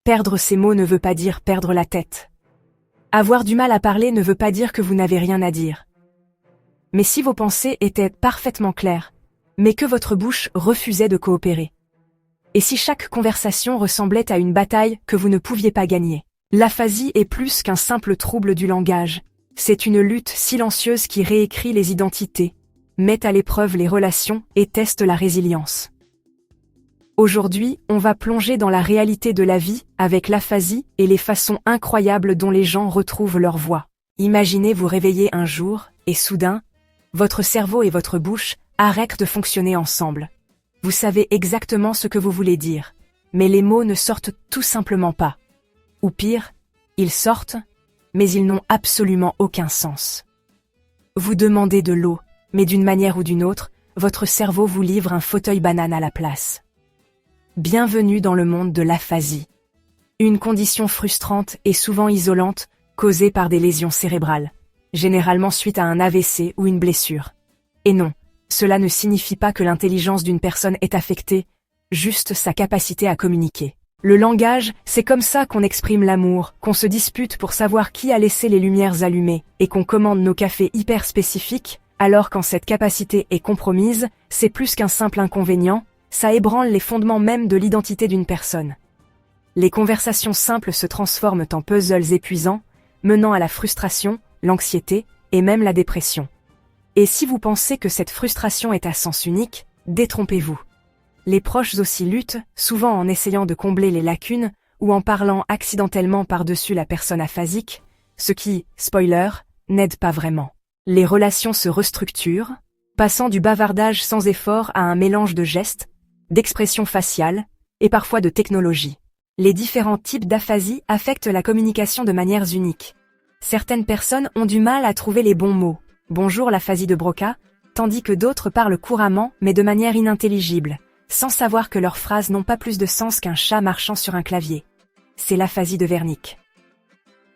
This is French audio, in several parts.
Perdre ses mots ne veut pas dire perdre la tête. Avoir du mal à parler ne veut pas dire que vous n'avez rien à dire. Mais si vos pensées étaient parfaitement claires, mais que votre bouche refusait de coopérer. Et si chaque conversation ressemblait à une bataille que vous ne pouviez pas gagner. L'aphasie est plus qu'un simple trouble du langage. C'est une lutte silencieuse qui réécrit les identités, met à l'épreuve les relations et teste la résilience. Aujourd'hui, on va plonger dans la réalité de la vie avec l'aphasie et les façons incroyables dont les gens retrouvent leur voix. Imaginez vous réveiller un jour, et soudain, votre cerveau et votre bouche arrêtent de fonctionner ensemble. Vous savez exactement ce que vous voulez dire, mais les mots ne sortent tout simplement pas. Ou pire, ils sortent, mais ils n'ont absolument aucun sens. Vous demandez de l'eau, mais d'une manière ou d'une autre, votre cerveau vous livre un fauteuil banane à la place. Bienvenue dans le monde de l'aphasie. Une condition frustrante et souvent isolante, causée par des lésions cérébrales, généralement suite à un AVC ou une blessure. Et non, cela ne signifie pas que l'intelligence d'une personne est affectée, juste sa capacité à communiquer. Le langage, c'est comme ça qu'on exprime l'amour, qu'on se dispute pour savoir qui a laissé les lumières allumées, et qu'on commande nos cafés hyper spécifiques, alors quand cette capacité est compromise, c'est plus qu'un simple inconvénient, ça ébranle les fondements même de l'identité d'une personne. Les conversations simples se transforment en puzzles épuisants, menant à la frustration, l'anxiété et même la dépression. Et si vous pensez que cette frustration est à sens unique, détrompez-vous. Les proches aussi luttent, souvent en essayant de combler les lacunes ou en parlant accidentellement par-dessus la personne aphasique, ce qui, spoiler, n'aide pas vraiment. Les relations se restructurent, passant du bavardage sans effort à un mélange de gestes, d'expressions faciales et parfois de technologie. Les différents types d'aphasie affectent la communication de manières uniques. Certaines personnes ont du mal à trouver les bons mots. Bonjour l'aphasie de Broca, tandis que d'autres parlent couramment mais de manière inintelligible, sans savoir que leurs phrases n'ont pas plus de sens qu'un chat marchant sur un clavier. C'est l'aphasie de Wernicke.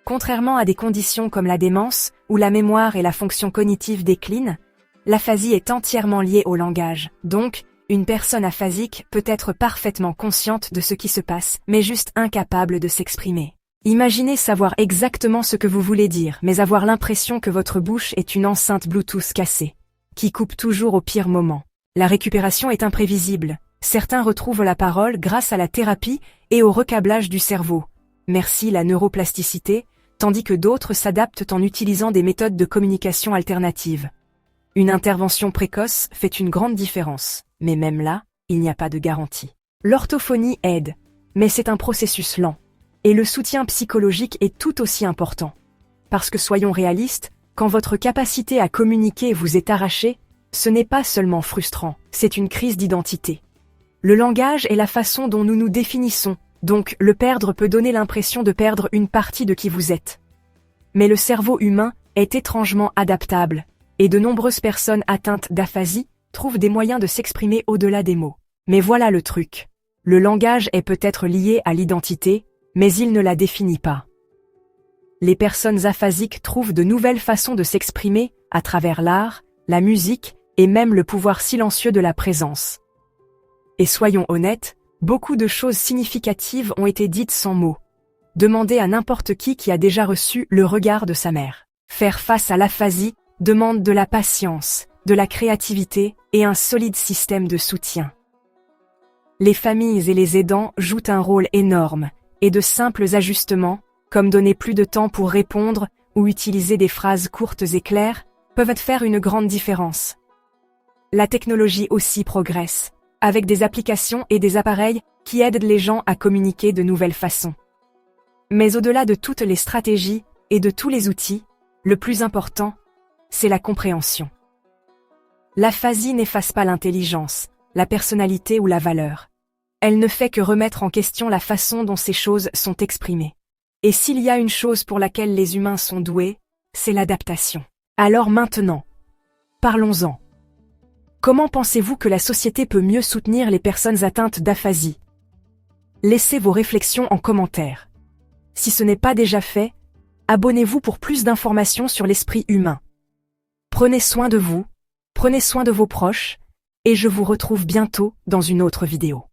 Contrairement à des conditions comme la démence, où la mémoire et la fonction cognitive déclinent, l'aphasie est entièrement liée au langage. Donc, une personne aphasique peut être parfaitement consciente de ce qui se passe, mais juste incapable de s'exprimer. Imaginez savoir exactement ce que vous voulez dire, mais avoir l'impression que votre bouche est une enceinte Bluetooth cassée, qui coupe toujours au pire moment. La récupération est imprévisible. Certains retrouvent la parole grâce à la thérapie et au recablage du cerveau. Merci la neuroplasticité, tandis que d'autres s'adaptent en utilisant des méthodes de communication alternatives. Une intervention précoce fait une grande différence, mais même là, il n'y a pas de garantie. L'orthophonie aide, mais c'est un processus lent. Et le soutien psychologique est tout aussi important. Parce que soyons réalistes, quand votre capacité à communiquer vous est arrachée, ce n'est pas seulement frustrant, c'est une crise d'identité. Le langage est la façon dont nous nous définissons, donc le perdre peut donner l'impression de perdre une partie de qui vous êtes. Mais le cerveau humain est étrangement adaptable, et de nombreuses personnes atteintes d'aphasie trouvent des moyens de s'exprimer au-delà des mots. Mais voilà le truc. Le langage est peut-être lié à l'identité, mais il ne la définit pas. Les personnes aphasiques trouvent de nouvelles façons de s'exprimer à travers l'art, la musique et même le pouvoir silencieux de la présence. Et soyons honnêtes, beaucoup de choses significatives ont été dites sans mots. Demandez à n'importe qui a déjà reçu le regard de sa mère. Faire face à l'aphasie demande de la patience, de la créativité et un solide système de soutien. Les familles et les aidants jouent un rôle énorme, et de simples ajustements, comme donner plus de temps pour répondre ou utiliser des phrases courtes et claires, peuvent faire une grande différence. La technologie aussi progresse, avec des applications et des appareils qui aident les gens à communiquer de nouvelles façons. Mais au-delà de toutes les stratégies et de tous les outils, le plus important, c'est la compréhension. L'aphasie n'efface pas l'intelligence, la personnalité ou la valeur. Elle ne fait que remettre en question la façon dont ces choses sont exprimées. Et s'il y a une chose pour laquelle les humains sont doués, c'est l'adaptation. Alors maintenant, parlons-en. Comment pensez-vous que la société peut mieux soutenir les personnes atteintes d'aphasie? Laissez vos réflexions en commentaire. Si ce n'est pas déjà fait, abonnez-vous pour plus d'informations sur l'esprit humain. Prenez soin de vous, prenez soin de vos proches, et je vous retrouve bientôt dans une autre vidéo.